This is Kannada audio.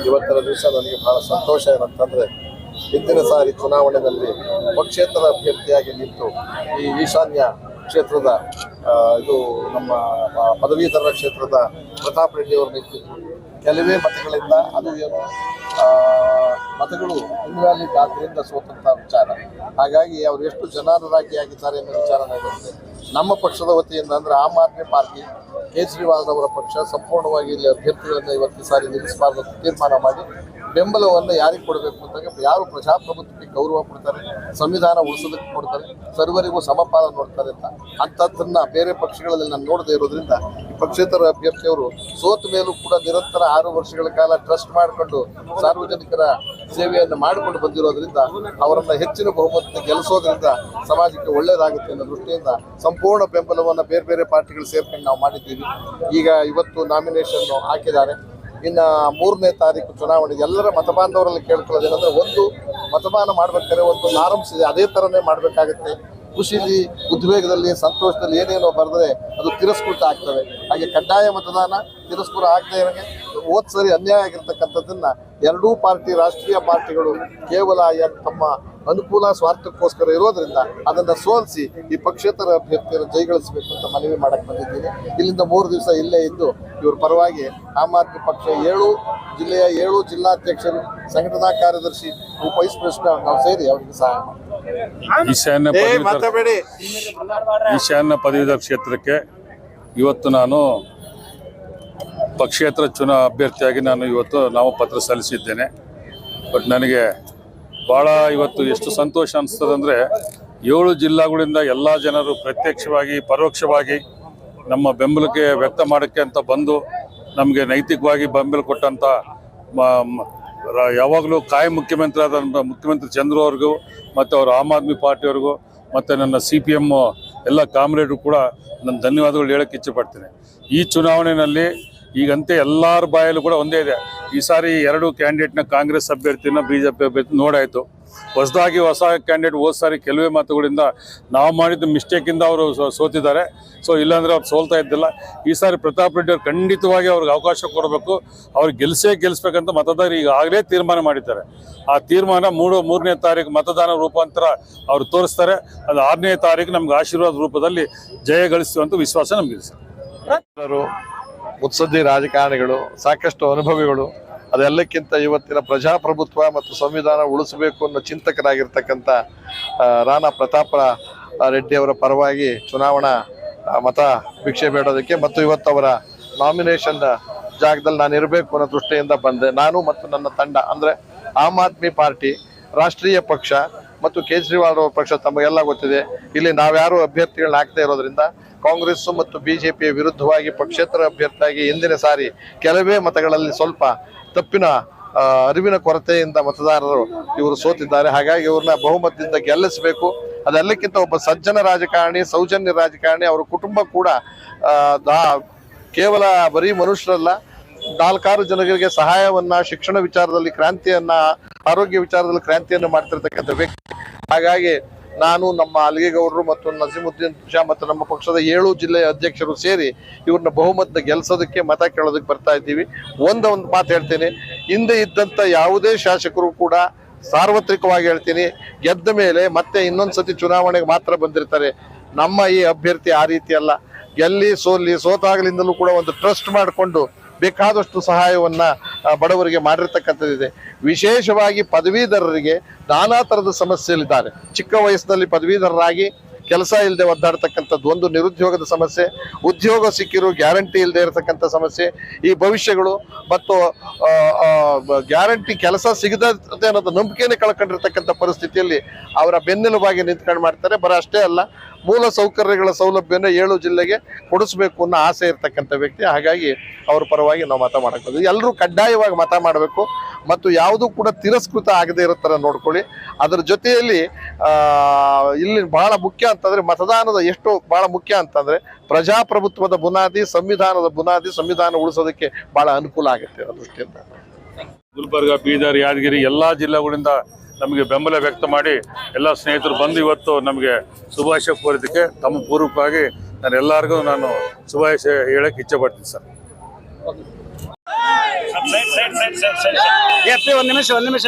ಇವತ್ತಿನ ದಿವಸ ನನಗೆ ಬಹಳ ಸಂತೋಷ ಏನಂತಂದ್ರೆ, ಹಿಂದಿನ ಸಾರಿ ಚುನಾವಣೆಯಲ್ಲಿ ಪಕ್ಷೇತರ ಅಭ್ಯರ್ಥಿಯಾಗಿ ನಿಂತು ಈ ಈಶಾನ್ಯ ಕ್ಷೇತ್ರದ ಇದು ನಮ್ಮ ಪದವೀಧರ ಕ್ಷೇತ್ರದ ಪ್ರತಾಪ್ ರೆಡ್ಡಿ ಅವರು ನಿಂತಿದ್ರು. ಕೆಲವೇ ಮತಗಳಿಂದ, ಅದು ಏನು ಮತಗಳು ಇಂದ್ರಾಲಿ ಆದ್ದರಿಂದ ಸೋತಂತ ವಿಚಾರ. ಹಾಗಾಗಿ ಅವರು ಎಷ್ಟು ಜನಾನುರಾಗಿ ಆಗಿದ್ದಾರೆ ಅನ್ನೋ ವಿಚಾರ ಬರುತ್ತೆ. ನಮ್ಮ ಪಕ್ಷದ ವತಿಯಿಂದ ಅಂದರೆ ಆಮ್ ಆದ್ಮಿ ಪಾರ್ಟಿ, ಕೇಜ್ರಿವಾಲ್ ಅವರ ಪಕ್ಷ ಸಂಪೂರ್ಣವಾಗಿ ಇಲ್ಲಿ ಅಭ್ಯರ್ಥಿಗಳನ್ನು ಇವತ್ತು ಸಾರಿ ನಿಲ್ಲಿಸಬಾರ್ದು ಅಂತ ತೀರ್ಮಾನ ಮಾಡಿ ಬೆಂಬಲವನ್ನು ಯಾರಿಗೆ ಕೊಡಬೇಕು ಅಂದಾಗ, ಯಾರು ಪ್ರಜಾಪ್ರಭುತ್ವಕ್ಕೆ ಗೌರವ ಕೊಡ್ತಾರೆ, ಸಂವಿಧಾನ ಉಳಿಸೋದಕ್ಕೆ ಕೊಡ್ತಾರೆ, ಸರ್ವರಿಗೂ ಸಮಪಾಲ ನೋಡ್ತಾರೆ ಅಂಥದ್ದನ್ನು ಬೇರೆ ಪಕ್ಷಗಳಲ್ಲಿ ನಾನು ನೋಡದೇ ಇರೋದ್ರಿಂದ ಈ ಪಕ್ಷೇತರ ಅಭ್ಯರ್ಥಿಯವರು ಸೋತ ಮೇಲೂ ಕೂಡ ನಿರಂತರ 6 ವರ್ಷಗಳ ಕಾಲ ಟ್ರಸ್ಟ್ ಮಾಡಿಕೊಂಡು ಸಾರ್ವಜನಿಕರ ಸೇವೆಯನ್ನು ಮಾಡಿಕೊಂಡು ಬಂದಿರೋದ್ರಿಂದ ಅವರನ್ನು ಹೆಚ್ಚಿನ ಬಹುಮತ ಗೆಲ್ಲಿಸೋದ್ರಿಂದ ಸಮಾಜಕ್ಕೆ ಒಳ್ಳೆಯದಾಗುತ್ತೆ ಅನ್ನೋ ದೃಷ್ಟಿಯಿಂದ ಸಂಪೂರ್ಣ ಬೆಂಬಲವನ್ನು ಬೇರೆ ಬೇರೆ ಪಾರ್ಟಿಗಳು ಸೇರ್ಕೊಂಡು ನಾವು ಮಾಡಿದ್ದೀವಿ. ಈಗ ಇವತ್ತು ನಾಮಿನೇಷನ್ ಹಾಕಿದ್ದಾರೆ. ಇನ್ನು 3ನೇ ತಾರೀಕು ಚುನಾವಣೆಗೆ ಎಲ್ಲರ ಮತಬಾಂಧವರಲ್ಲಿ ಕೇಳ್ಕೊಳ್ಳೋದೇನೆಂದರೆ, ಒಂದು ಮತದಾನ ಮಾಡ್ಬೇಕಾದ್ರೆ ಒಂದು ನಾರ್ಮ್ಸ್ ಇದೆ, ಅದೇ ಥರನೇ ಮಾಡಬೇಕಾಗುತ್ತೆ. ಖುಷಿಲಿ, ಉದ್ವೇಗದಲ್ಲಿ, ಸಂತೋಷದಲ್ಲಿ ಏನೇನೋ ಬರೆದ್ರೆ ಅದು ತಿರಸ್ಕೃತ ಆಗ್ತವೆ. ಹಾಗೆ ಕಡ್ಡಾಯ ಮತದಾನ ತಿರಸ್ಕೃತ ಆಗದೆ ಇರೋಂಗೆ ಹೋದ ಸರಿ ಅನ್ಯಾಯ ಆಗಿರ್ತಕ್ಕಂಥದ್ದನ್ನು ಎರಡೂ ಪಾರ್ಟಿ, ರಾಷ್ಟ್ರೀಯ ಪಾರ್ಟಿಗಳು ಕೇವಲ ತಮ್ಮ ಅನುಕೂಲ ಸ್ವಾರ್ಥಕ್ಕೋಸ್ಕರ ಇರೋದ್ರಿಂದ ಅದನ್ನು ಸೋಲಿಸಿ ಈ ಪಕ್ಷೇತರ ಅಭ್ಯರ್ಥಿಯನ್ನು ಜಯಗಳಿಸಬೇಕು ಅಂತ ಮನವಿ ಮಾಡಕ್ಕೆ ಬಂದಿದ್ದೀನಿ. ಇಲ್ಲಿಂದ 3 ದಿವಸ ಇಲ್ಲೇ ಇದ್ದು ಇವ್ರ ಪರವಾಗಿ ಆಮ್ ಆದ್ಮಿ ಪಕ್ಷ 7 ಜಿಲ್ಲೆಯ 7 ಜಿಲ್ಲಾಧ್ಯಕ್ಷರು, ಸಂಘಟನಾ ಕಾರ್ಯದರ್ಶಿ, ವೈಸ್ ಪ್ರೆಸಿಡೆಂಟ್ ನಾವು ಸೇರಿ ಅವರಿಗೆ ಸಹಾಯ ಮಾಡ್ತೀವಿ. ಈಶಾನ್ಯ ಪದವೀಧರ ಕ್ಷೇತ್ರಕ್ಕೆ ಇವತ್ತು ನಾನು ಪಕ್ಷೇತರ ಅಭ್ಯರ್ಥಿಯಾಗಿ ನಾನು ಇವತ್ತು ನಾಮಪತ್ರ ಸಲ್ಲಿಸಿದ್ದೇನೆ. ಬಟ್ ನನಗೆ ಭಾಳ ಇವತ್ತು ಎಷ್ಟು ಸಂತೋಷ ಅನಿಸ್ತದೆ ಅಂದರೆ, 7 ಜಿಲ್ಲೆಗಳಿಂದ ಎಲ್ಲ ಜನರು ಪ್ರತ್ಯಕ್ಷವಾಗಿ ಪರೋಕ್ಷವಾಗಿ ನಮ್ಮ ಬೆಂಬಲಕ್ಕೆ ವ್ಯಕ್ತ ಮಾಡೋಕ್ಕೆ ಅಂತ ಬಂದು ನಮಗೆ ನೈತಿಕವಾಗಿ ಬೆಂಬಲ ಕೊಟ್ಟಂಥ ಯಾವಾಗಲೂ ಕಾಯಿ ಮುಖ್ಯಮಂತ್ರಿ ಆದಂಥ ಮುಖ್ಯಮಂತ್ರಿ ಚಂದ್ರು ಅವ್ರಿಗೂ ಮತ್ತು ಅವರು ಆಮ್ ಆದ್ಮಿ ಪಾರ್ಟಿಯವ್ರಿಗೂ ಮತ್ತು ನನ್ನ CPM ಎಲ್ಲ ಕಾಮ್ರೇಡ್ರು ಕೂಡ ನನ್ನ ಧನ್ಯವಾದಗಳು ಹೇಳೋಕ್ಕೆ ಇಚ್ಛೆಪಡ್ತೀನಿ. ಈ ಚುನಾವಣೆಯಲ್ಲಿ ಈಗಂತೆ ಎಲ್ಲರ ಬಾಯಲ್ಲೂ ಕೂಡ ಒಂದೇ ಇದೆ, ಈ ಸಾರಿ 2 ಕ್ಯಾಂಡಿಡೇಟ್ನ ಕಾಂಗ್ರೆಸ್ ಅಭ್ಯರ್ಥಿನ BJP ಅಭ್ಯರ್ಥಿ ನೋಡಾಯಿತು. ಹೊಸದಾಗಿ ಹೊಸ ಕ್ಯಾಂಡಿಡೇಟ್ ಹೋದ ಸಾರಿ ಕೆಲವೇ ಮಾತುಗಳಿಂದ ನಾವು ಮಾಡಿದ ಮಿಸ್ಟೇಕಿಂದ ಅವರು ಸೋತಿದ್ದಾರೆ. ಸೊ ಇಲ್ಲಾಂದರೆ ಅವ್ರು ಸೋಲ್ತಾ ಇದ್ದಿಲ್ಲ. ಈ ಸಾರಿ ಪ್ರತಾಪ್ ರೆಡ್ಡಿ ಅವ್ರು ಖಂಡಿತವಾಗಿ ಅವ್ರಿಗೆ ಅವಕಾಶ ಕೊಡಬೇಕು, ಅವ್ರಿಗೆ ಗೆಲ್ಲಿಸ್ಬೇಕಂತ ಮತದಾರರು ಈಗಾಗಲೇ ತೀರ್ಮಾನ ಮಾಡಿದ್ದಾರೆ. ಆ ತೀರ್ಮಾನ 3ನೇ ತಾರೀಕು ಮತದಾನ ರೂಪಾಂತರ ಅವರು ತೋರಿಸ್ತಾರೆ. ಅದು 6ನೇ ತಾರೀಕು ನಮ್ಗೆ ಆಶೀರ್ವಾದ ರೂಪದಲ್ಲಿ ಜಯ ಗಳಿಸುವಂಥ ವಿಶ್ವಾಸ ನಮಗಿದೆ ಸರ್. ಮುತ್ಸದ್ದಿ ರಾಜಕಾರಣಿಗಳು, ಸಾಕಷ್ಟು ಅನುಭವಿಗಳು, ಅದೆಲ್ಲಕ್ಕಿಂತ ಇವತ್ತಿನ ಪ್ರಜಾಪ್ರಭುತ್ವ ಮತ್ತು ಸಂವಿಧಾನ ಉಳಿಸಬೇಕು ಅನ್ನೋ ಚಿಂತಕರಾಗಿರ್ತಕ್ಕಂಥ ರಾಣಾ ಪ್ರತಾಪ ರೆಡ್ಡಿ ಅವರ ಪರವಾಗಿ ಚುನಾವಣಾ ಮತ ಭಿಕ್ಷೆ ಬೇಡೋದಕ್ಕೆ ಮತ್ತು ಇವತ್ತು ಅವರ ನಾಮಿನೇಷನ್ ಜಾಗದಲ್ಲಿ ನಾನು ಇರಬೇಕು ಅನ್ನೋ ದೃಷ್ಟಿಯಿಂದ ಬಂದೆ. ನಾನು ಮತ್ತು ನನ್ನ ತಂಡ, ಅಂದರೆ ಆಮ್ ಆದ್ಮಿ ಪಾರ್ಟಿ, ರಾಷ್ಟ್ರೀಯ ಪಕ್ಷ ಮತ್ತು ಕೇಜ್ರಿವಾಲ್ ಅವರ ಪಕ್ಷ ತಮಗೆಲ್ಲ ಗೊತ್ತಿದೆ. ಇಲ್ಲಿ ನಾವ್ಯಾರು ಅಭ್ಯರ್ಥಿಗಳನ್ನ ಹಾಕ್ತಾ ಇರೋದ್ರಿಂದ ಕಾಂಗ್ರೆಸ್ ಮತ್ತು BJPಯ ವಿರುದ್ಧವಾಗಿ ಪಕ್ಷೇತರ ಅಭ್ಯರ್ಥಿಯಾಗಿ ಹಿಂದಿನ ಸಾರಿ ಕೆಲವೇ ಮತಗಳಲ್ಲಿ ಸ್ವಲ್ಪ ತಪ್ಪಿನ ಅರಿವಿನ ಕೊರತೆಯಿಂದ ಮತದಾರರು ಇವರು ಸೋತಿದ್ದಾರೆ. ಹಾಗಾಗಿ ಇವ್ರನ್ನ ಬಹುಮತದಿಂದ ಗೆಲ್ಲಿಸಬೇಕು. ಅದೆಲ್ಲಕ್ಕಿಂತ ಒಬ್ಬ ಸಜ್ಜನ ರಾಜಕಾರಣಿ, ಸೌಜನ್ಯ ರಾಜಕಾರಣಿ, ಅವರ ಕುಟುಂಬ ಕೂಡ ಕೇವಲ ಬರೀ ಮನುಷ್ಯರಲ್ಲ, 4-6 ಜನರಿಗೆ ಸಹಾಯವನ್ನ, ಶಿಕ್ಷಣ ವಿಚಾರದಲ್ಲಿ ಕ್ರಾಂತಿಯನ್ನ, ಆರೋಗ್ಯ ವಿಚಾರದಲ್ಲಿ ಕ್ರಾಂತಿಯನ್ನು ಮಾಡ್ತಿರ್ತಕ್ಕಂಥ ವ್ಯಕ್ತಿ. ಹಾಗಾಗಿ ನಾನು, ನಮ್ಮ ಅಲಿಗೇಗೌಡರು ಮತ್ತು ನಸೀಮುದ್ದೀನ್ ಶಾ ಮತ್ತು ನಮ್ಮ ಪಕ್ಷದ 7 ಜಿಲ್ಲೆಯ ಅಧ್ಯಕ್ಷರು ಸೇರಿ ಇವ್ರನ್ನ ಬಹುಮತದ ಗೆಲ್ಸೋದಕ್ಕೆ ಮತ ಕೇಳೋದಕ್ಕೆ ಬರ್ತಾ ಇದ್ದೀವಿ. ಒಂದು ಮಾತು ಹೇಳ್ತೀನಿ, ಹಿಂದೆ ಇದ್ದಂಥ ಯಾವುದೇ ಶಾಸಕರು ಕೂಡ ಸಾರ್ವತ್ರಿಕವಾಗಿ ಹೇಳ್ತೀನಿ, ಗೆದ್ದ ಮೇಲೆ ಮತ್ತೆ ಇನ್ನೊಂದ್ಸತಿ ಚುನಾವಣೆಗೆ ಮಾತ್ರ ಬಂದಿರ್ತಾರೆ. ನಮ್ಮ ಈ ಅಭ್ಯರ್ಥಿ ಆ ರೀತಿ ಅಲ್ಲ. ಗೆಲ್ಲಿ ಸೋತಾಗಲಿಂದಲೂ ಕೂಡ ಒಂದು ಟ್ರಸ್ಟ್ ಮಾಡಿಕೊಂಡು ಬೇಕಾದಷ್ಟು ಸಹಾಯವನ್ನ ಬಡವರಿಗೆ ಮಾಡಿರ್ತಕ್ಕಂಥದ್ದಿದೆ. ವಿಶೇಷವಾಗಿ ಪದವೀಧರರಿಗೆ ನಾನಾ ಥರದ ಸಮಸ್ಯೆಗಳಿದ್ದಾರೆ. ಚಿಕ್ಕ ವಯಸ್ಸಿನಲ್ಲಿ ಪದವೀಧರರಾಗಿ ಕೆಲಸ ಇಲ್ಲದೆ ಒದ್ದಾಡ್ತಕ್ಕಂಥದ್ದು ಒಂದು, ನಿರುದ್ಯೋಗದ ಸಮಸ್ಯೆ, ಉದ್ಯೋಗ ಸಿಕ್ಕಿರೋ ಗ್ಯಾರಂಟಿ ಇಲ್ಲದೆ ಇರತಕ್ಕಂಥ ಸಮಸ್ಯೆ, ಈ ಭವಿಷ್ಯಗಳು ಮತ್ತು ಗ್ಯಾರಂಟಿ ಕೆಲಸ ಸಿಗದೆ ಅನ್ನೋದು ನಂಬಿಕೆನೇ ಕಳ್ಕೊಂಡಿರ್ತಕ್ಕಂಥ ಪರಿಸ್ಥಿತಿಯಲ್ಲಿ ಅವರ ಬೆನ್ನೆಲುಬಾಗಿ ನಿಂತ್ಕೊಂಡು ಮಾಡ್ತಾರೆ. ಅಷ್ಟೇ ಅಲ್ಲ, ಮೂಲ ಸೌಕರ್ಯಗಳ ಸೌಲಭ್ಯನ 7 ಜಿಲ್ಲೆಗೆ ಕೊಡಿಸ್ಬೇಕು ಅನ್ನೋ ಆಸೆ ಇರ್ತಕ್ಕಂಥ ವ್ಯಕ್ತಿ. ಹಾಗಾಗಿ ಅವ್ರ ಪರವಾಗಿ ನಾವು ಮತ ಮಾಡಬೇಕು. ಎಲ್ಲರೂ ಕಡ್ಡಾಯವಾಗಿ ಮತ ಮಾಡಬೇಕು ಮತ್ತು ಯಾವುದೂ ಕೂಡ ತಿರಸ್ಕೃತ ಆಗದೆ ಇರೋ ಥರ ನೋಡ್ಕೊಳ್ಳಿ. ಅದರ ಜೊತೆಯಲ್ಲಿ ಇಲ್ಲಿ ಬಹಳ ಮುಖ್ಯ ಅಂತಂದರೆ, ಮತದಾನದ ಎಷ್ಟು ಬಹಳ ಮುಖ್ಯ ಅಂತಂದರೆ, ಪ್ರಜಾಪ್ರಭುತ್ವದ ಬುನಾದಿ, ಸಂವಿಧಾನದ ಬುನಾದಿ, ಸಂವಿಧಾನ ಉಳಿಸೋದಕ್ಕೆ ಬಹಳ ಅನುಕೂಲ ಆಗುತ್ತೆ ಅನ್ನೋ ದೃಷ್ಟಿಯಿಂದ. ಗುಲ್ಬರ್ಗ, ಬೀದರ್, ಯಾದಗಿರಿ ಎಲ್ಲ ಜಿಲ್ಲೆಗಳಿಂದ ನಮಗೆ ಬೆಂಬಲ ವ್ಯಕ್ತ ಮಾಡಿ ಎಲ್ಲ ಸ್ನೇಹಿತರು ಬಂದು ಇವತ್ತು ನಮಗೆ ಶುಭಾಶಯ ಕೋರಿದ್ದಕ್ಕೆ ತಮ್ಮ ಪೂರ್ವಕವಾಗಿ ನಾನು ಎಲ್ಲರಿಗೂ ನಾನು ಶುಭಾಶಯ ಹೇಳಕ್ಕೆ ಇಚ್ಛೆಪಡ್ತೀನಿ ಸರ್. ಒಂದು ನಿಮಿಷ